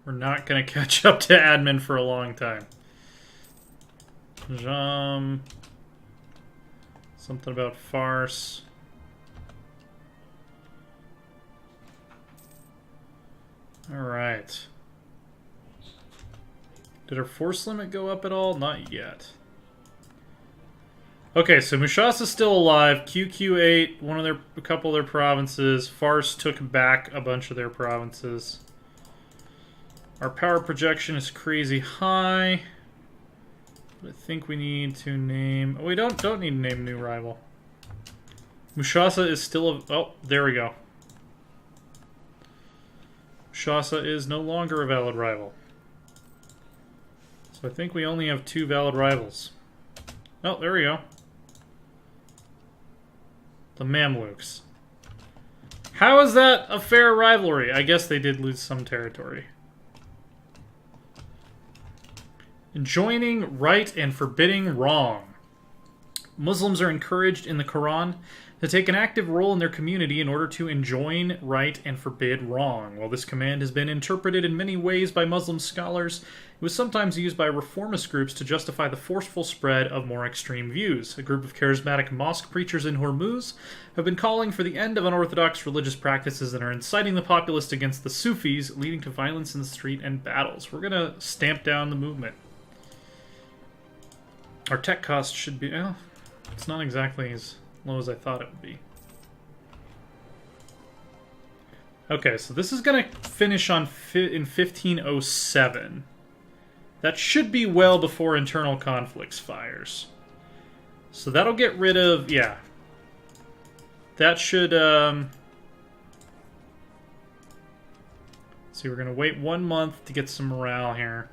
We're not going to catch up to admin for a long time. Something about farce. Alright. Did our force limit go up at all? Not yet. Okay, so Mushasa's still alive. QQ ate a couple of their provinces. Farce took back a bunch of their provinces. Our power projection is crazy high. But I think we need to name... Oh, we don't need to name a new rival. Mushasa is still oh, there we go. Mushasa is no longer a valid rival. So I think we only have 2 valid rivals. Oh, there we go. The Mamluks. How is that a fair rivalry? I guess they did lose some territory. Enjoining right and forbidding wrong. Muslims are encouraged in the Quran to take an active role in their community in order to enjoin right and forbid wrong. While this command has been interpreted in many ways by Muslim scholars, it was sometimes used by reformist groups to justify the forceful spread of more extreme views. A group of charismatic mosque preachers in Hormuz have been calling for the end of unorthodox religious practices and are inciting the populace against the Sufis, leading to violence in the street and battles. We're going to stamp down the movement. Our tech cost should be... well, it's not exactly as low as I thought it would be. Okay, so this is going to finish on in 1507. That should be well before internal conflicts fires. So that'll get rid of... yeah. That should... see, we're going to wait 1 month to get some morale here.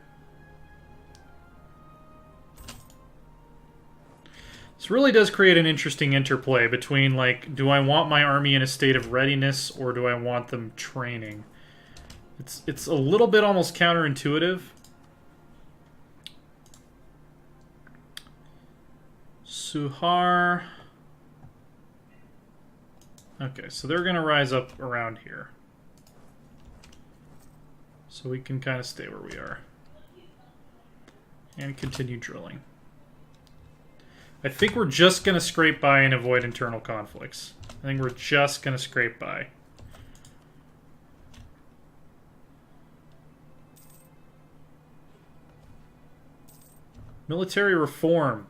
This really does create an interesting interplay between, like, do I want my army in a state of readiness or do I want them training? It's a little bit almost counterintuitive. Suhar. Okay, so they're going to rise up around here. So we can kind of stay where we are. And continue drilling. I think we're just going to scrape by and avoid internal conflicts. I think we're just going to scrape by. Military reform.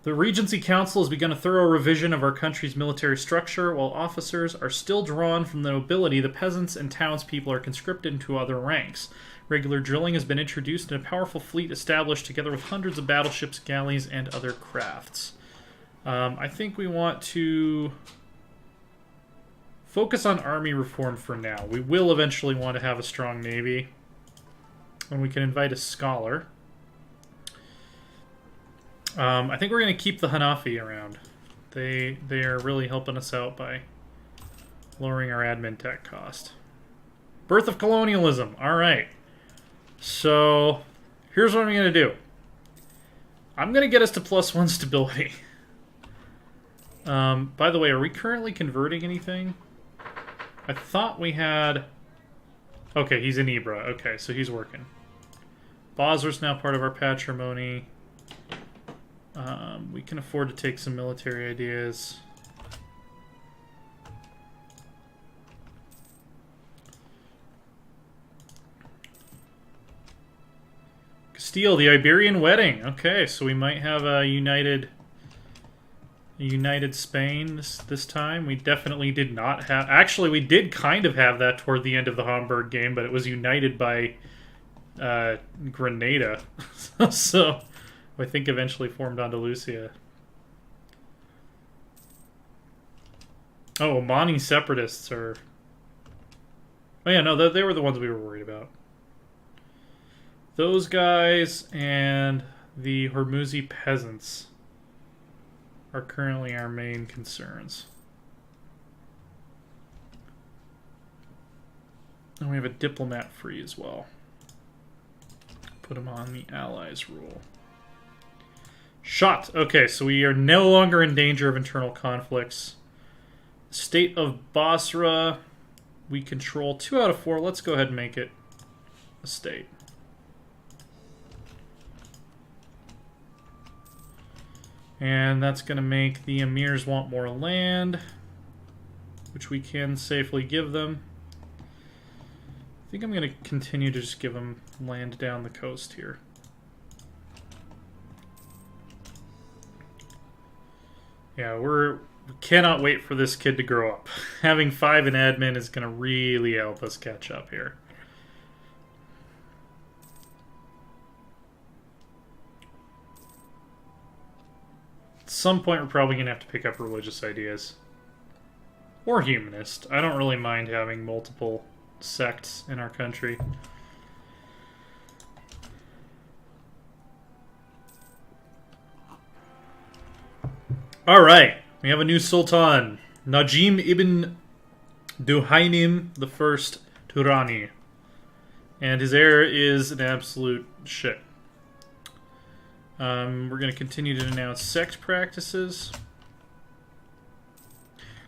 The Regency Council has begun a thorough revision of our country's military structure. While officers are still drawn from the nobility, the peasants and townspeople are conscripted into other ranks. Regular drilling has been introduced and a powerful fleet established together with hundreds of battleships, galleys, and other crafts. I think we want to focus on army reform for now. We will eventually want to have a strong navy. And we can invite a scholar. I think we're going to keep the Hanafi around. They are really helping us out by lowering our admin tech cost. Birth of colonialism. All right. So, here's what I'm going to do. I'm going to get us to +1 stability. By the way, are we currently converting anything? I thought we had... okay, he's in Ibra. Okay, so he's working. Basra's now part of our patrimony. We can afford to take some military ideas. Castile, the Iberian wedding. Okay, so we might have a united Spain this time. We definitely did not have... actually, we did kind of have that toward the end of the Hamburg game, but it was united by Grenada. So, I think eventually formed Andalusia. Oh, Omani separatists are... oh yeah, no, they were the ones we were worried about. Those guys and the Hormuzi peasants are currently our main concerns. And we have a diplomat free as well. Put him on the allies rule. Shot! Okay, so we are no longer in danger of internal conflicts. State of Basra, we control 2 out of 4. Let's go ahead and make it. estate. And that's going to make the emirs want more land, which we can safely give them. I think I'm going to continue to just give them land down the coast here. Yeah, we cannot wait for this kid to grow up. Having 5 in admin is going to really help us catch up here. At some point, we're probably going to have to pick up religious ideas. Or humanist. I don't really mind having multiple sects in our country. Alright, we have a new Sultan. Najim ibn Duhaynim I Turani. And his heir is an absolute shit. We're going to continue to denounce sect practices.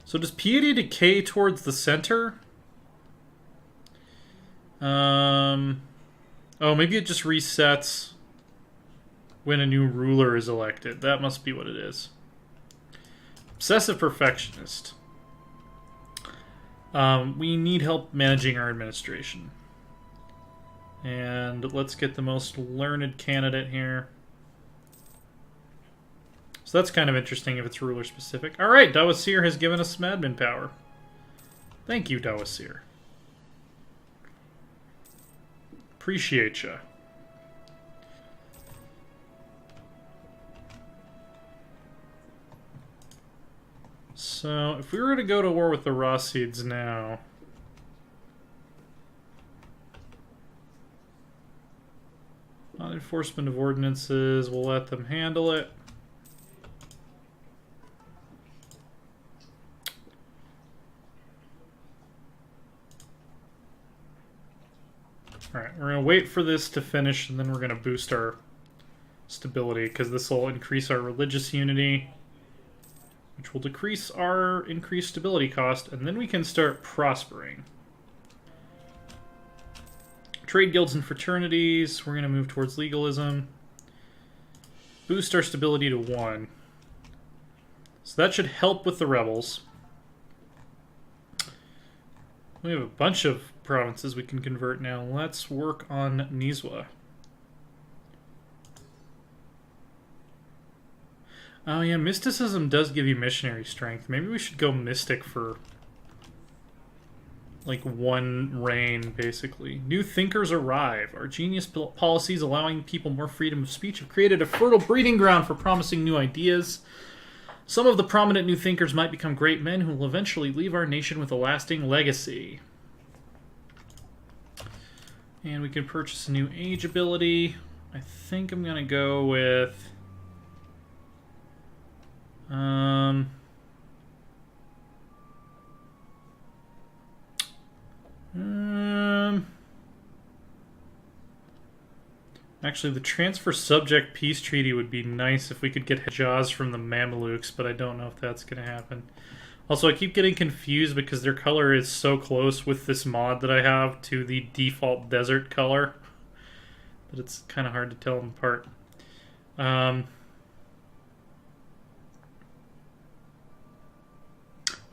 So does piety decay towards the center? Oh, maybe it just resets when a new ruler is elected. That must be what it is. Obsessive perfectionist. We need help managing our administration. And let's get the most learned candidate here. So that's kind of interesting if it's ruler specific. Alright, Dawasir has given us some admin power. Thank you, Dawasir. Appreciate ya. So, if we were to go to war with the Rasids now... enforcement of ordinances, we'll let them handle it. Alright, we're going to wait for this to finish, and then we're going to boost our stability, because this will increase our religious unity, which will decrease our increased stability cost, and then we can start prospering. Trade guilds and fraternities, we're going to move towards legalism. Boost our stability to 1. So that should help with the rebels. We have a bunch of provinces we can convert now. Let's work on Nizwa. Oh yeah, mysticism does give you missionary strength. Maybe we should go mystic for like 1 reign, basically. New thinkers arrive. Our genius policies allowing people more freedom of speech have created a fertile breeding ground for promising new ideas. Some of the prominent new thinkers might become great men who will eventually leave our nation with a lasting legacy. And we can purchase a new age ability. I think I'm going to go with... Actually, the transfer subject peace treaty would be nice if we could get Hijaz from the Mamelukes, but I don't know if that's going to happen. Also, I keep getting confused because their color is so close with this mod that I have to the default desert color that it's kind of hard to tell them apart.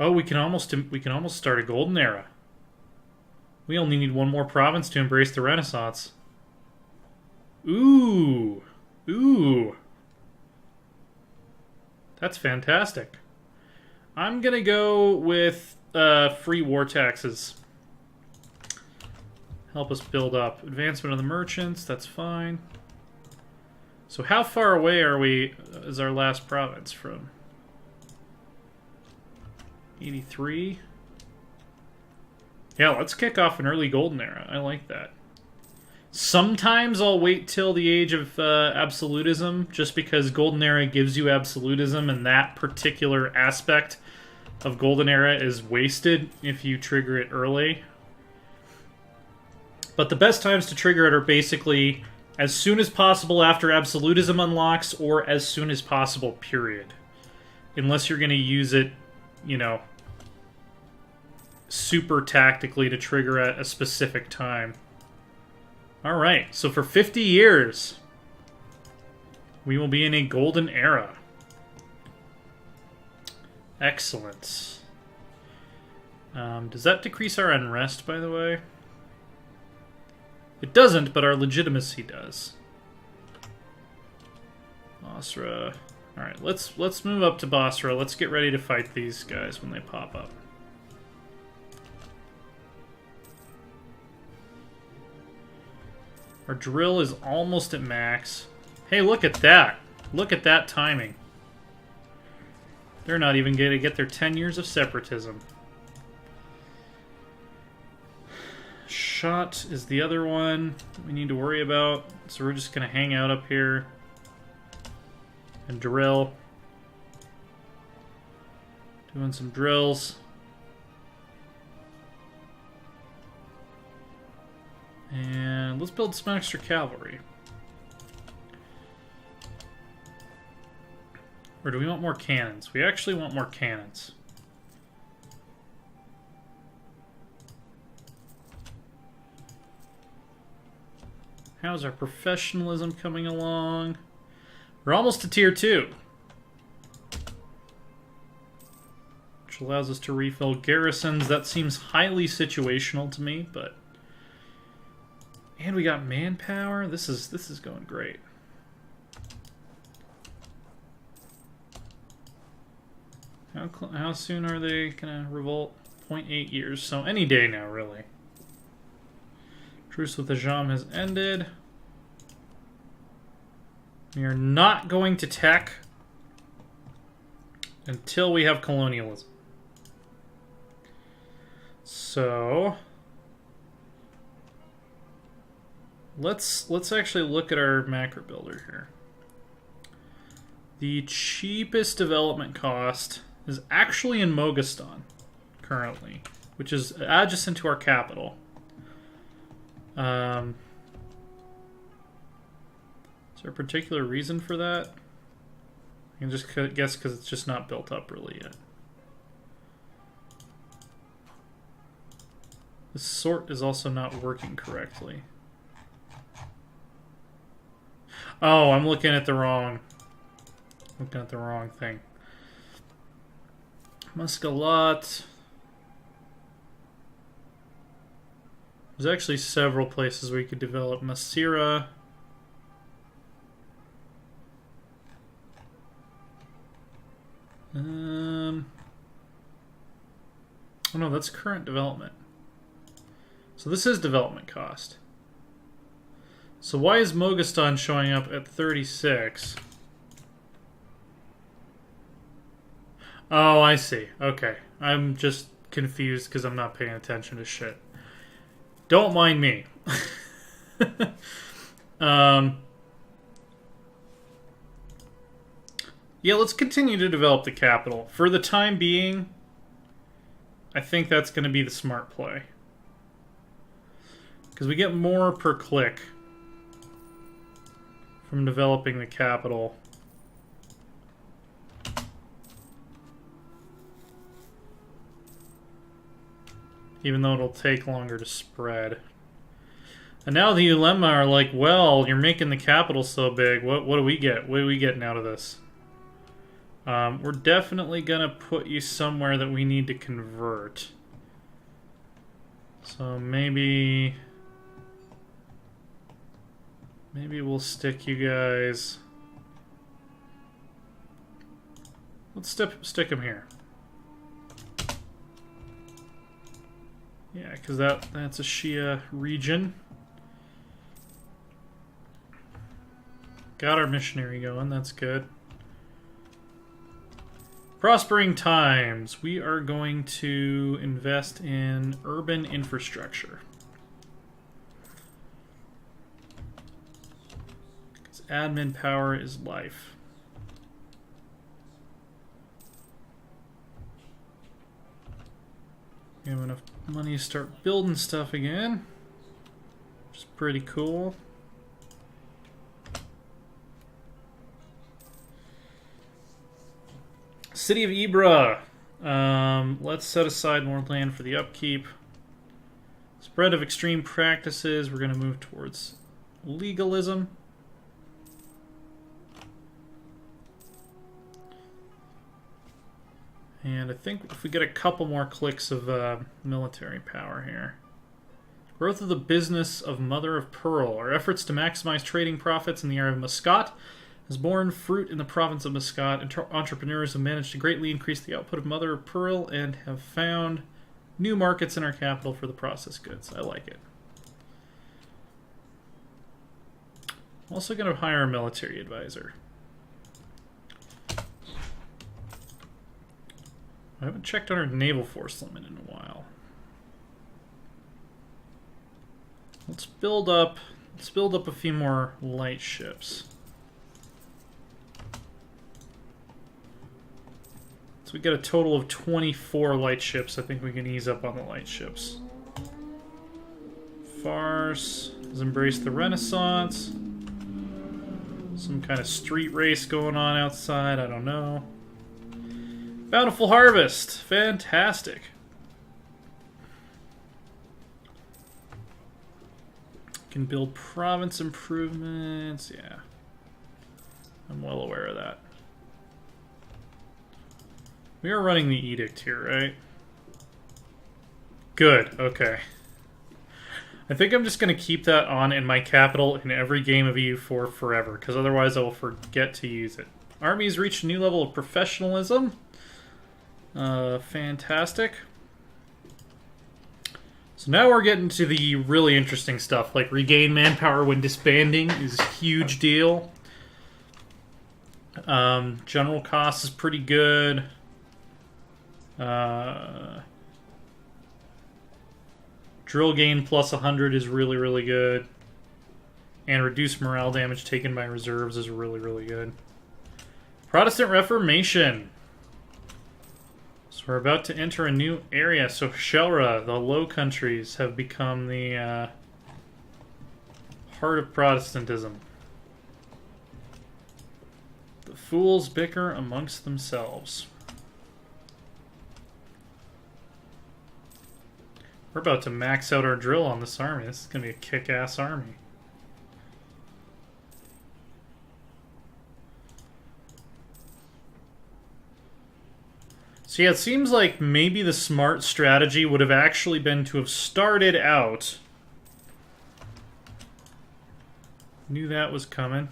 Oh, we can almost start a golden era. We only need 1 more province to embrace the Renaissance. Ooh. Ooh. That's fantastic. I'm gonna go with free war taxes. Help us build up. Advancement of the merchants, that's fine. So how far away are we, is our last province from? 83? Yeah, let's kick off an early golden era. I like that. Sometimes I'll wait till the age of absolutism, just because golden era gives you absolutism, and that particular aspect of golden era is wasted if you trigger it early. But the best times to trigger it are basically as soon as possible after absolutism unlocks, or as soon as possible, period. Unless you're going to use it, you know, super tactically to trigger at a specific time. Alright, so for 50 years, we will be in a golden era. Excellent. Does that decrease our unrest, by the way? It doesn't, but our legitimacy does. Basra. Alright, let's move up to Basra. Let's get ready to fight these guys when they pop up. Our drill is almost at max. Hey, look at that. Look at that timing. They're not even going to get their 10 years of separatism. Shot is the other one we need to worry about. So we're just going to hang out up here and drill. Doing some drills. And let's build some extra cavalry. Or do we want more cannons? We actually want more cannons. How's our professionalism coming along? We're almost to tier 2. Which allows us to refill garrisons. That seems highly situational to me, but... And we got manpower. This is going great. How soon are they gonna revolt? 0.8 years, so any day now, really. Truce with the Ajam has ended. We are not going to tech until we have colonialism. So let's actually look at our macro builder here. The cheapest development cost is actually in Moghastan currently, which is adjacent to our capital. Is there a particular reason for that? I can just guess because it's just not built up really yet. This sort is also not working correctly. Oh, I'm looking at the wrong thing. Muscalat. There's actually several places where you could develop Masira. Oh no, that's current development. So this is development cost. So why is Moghastan showing up at 36? Oh, I see. Okay. I'm just confused because I'm not paying attention to shit. Don't mind me. Yeah, let's continue to develop the capital. For the time being, I think that's going to be the smart play. Because we get more per click from developing the capital. Even though it'll take longer to spread. And now the Ulema are like, well, you're making the capital so big. What do we get? What are we getting out of this? We're definitely going to put you somewhere that we need to convert. So maybe we'll stick you guys... Let's stick them here. Yeah, because that's a Shia region. Got our missionary going, that's good. Prospering times. We are going to invest in urban infrastructure. Because admin power is life. We have enough money to start building stuff again, which is pretty cool. City of Ibra. Let's set aside more land for the upkeep. It's Spread of extreme practices. We're going to move towards legalism. And I think if we get a couple more clicks of military power here. Growth of the business of Mother of Pearl. Our efforts to maximize trading profits in the area of Muscat has borne fruit in the province of Muscat. Entrepreneurs have managed to greatly increase the output of Mother of Pearl and have found new markets in our capital for the processed goods. I like it. I'm also going to hire a military advisor. I haven't checked on our naval force limit in a while. Let's build up a few more light ships. So we get a total of 24 light ships. I think we can ease up on the light ships. Farce has embraced the Renaissance. Some kind of street race going on outside, I don't know. Bountiful harvest. Fantastic. Can build province improvements. Yeah. I'm well aware of that. We are running the edict here, right? Good. Okay. I think I'm just going to keep that on in my capital in every game of EU4 forever, because otherwise I will forget to use it. Armies reached a new level of professionalism. Fantastic. So now we're getting to the really interesting stuff, like regain manpower when disbanding is a huge deal. General cost is pretty good. Drill gain plus 100 is really, really good. And reduce morale damage taken by reserves is really, really good. Protestant Reformation. So we're about to enter a new area. So Shelra, the Low Countries, have become the heart of Protestantism. The fools bicker amongst themselves. We're about to max out our drill on this army. This is going to be a kick-ass army. So yeah, it seems like maybe the smart strategy would have actually been to have started out. Knew that was coming.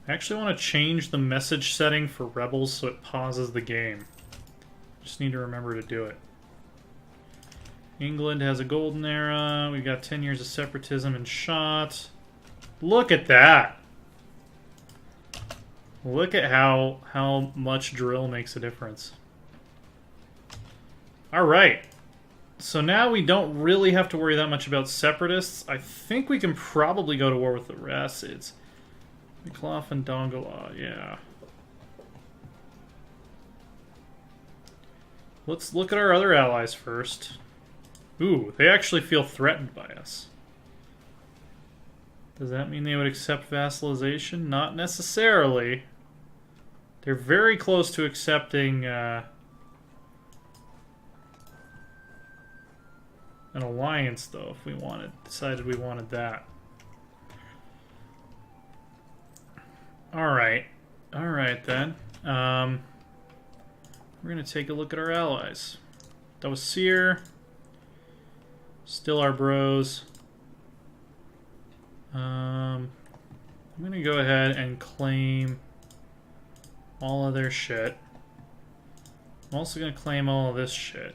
I actually want to change the message setting for rebels so it pauses the game. Just need to remember to do it. England has a golden era. We've got 10 years of separatism and shot. Look at that. Look at how much drill makes a difference. Alright. So now we don't really have to worry that much about separatists. I think we can probably go to war with the Rassids. McLaughlin and Dongala, yeah. Let's look at our other allies first. Ooh, they actually feel threatened by us. Does that mean they would accept vassalization? Not necessarily. They're very close to accepting an alliance, though, if we decided we wanted that. Alright. Alright, then. We're going to take a look at our allies. That was Seer. Still our bros. I'm going to go ahead and claim all of their shit. I'm also going to claim all of this shit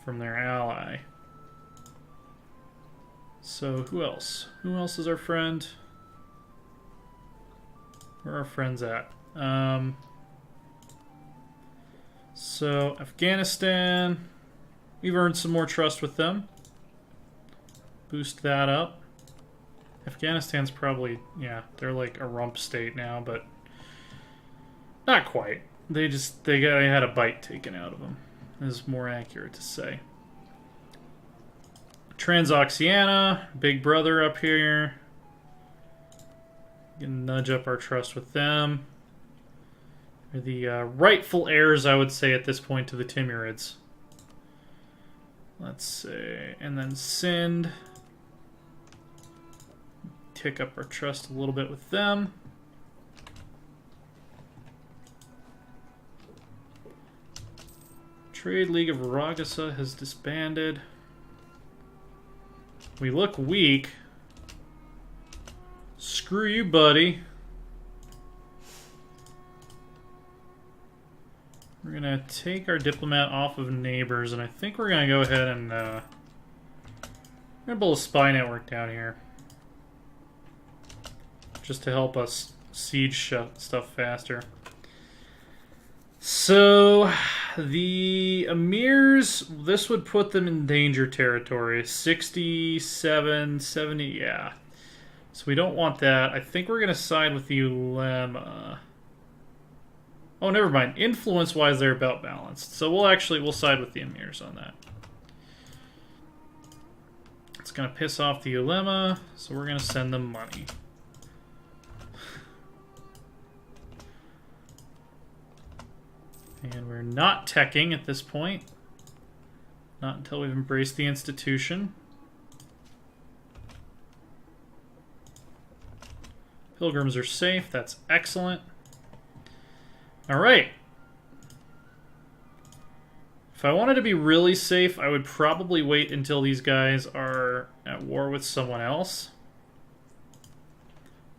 from their ally. So who else? Who else is our friend? Where are our friends at? So Afghanistan, we've earned some more trust with them. Boost that up. Afghanistan's probably, yeah, they're like a rump state now, but not quite. They had a bite taken out of them, is more accurate to say. Transoxiana, big brother up here. Can nudge up our trust with them. They're the rightful heirs, I would say, at this point to the Timurids. Let's say, and then Sind. Tick up our trust a little bit with them. Trade League of Ragasa has disbanded. We look weak. Screw you, buddy. We're gonna take our diplomat off of neighbors, and I think we're gonna go ahead and we're gonna build a spy network down here, just to help us siege stuff faster. So the Emirs, this would put them in danger territory. 67, 70, yeah. So we don't want that. I think we're gonna side with the Ulema. Oh, never mind. Influence-wise, they're about balanced. So we'll side with the Emirs on that. It's going to piss off the Ulema, so we're going to send them money. And we're not teching at this point. Not until we've embraced the institution. Pilgrims are safe. That's excellent. Alright. If I wanted to be really safe, I would probably wait until these guys are at war with someone else.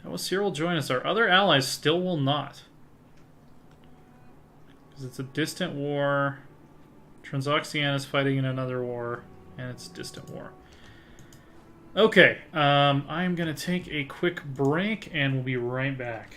Tawasir will join us. Our other allies still will not. Because it's a distant war. Transoxiana is fighting in another war. And it's a distant war. Okay. I'm going to take a quick break and we'll be right back.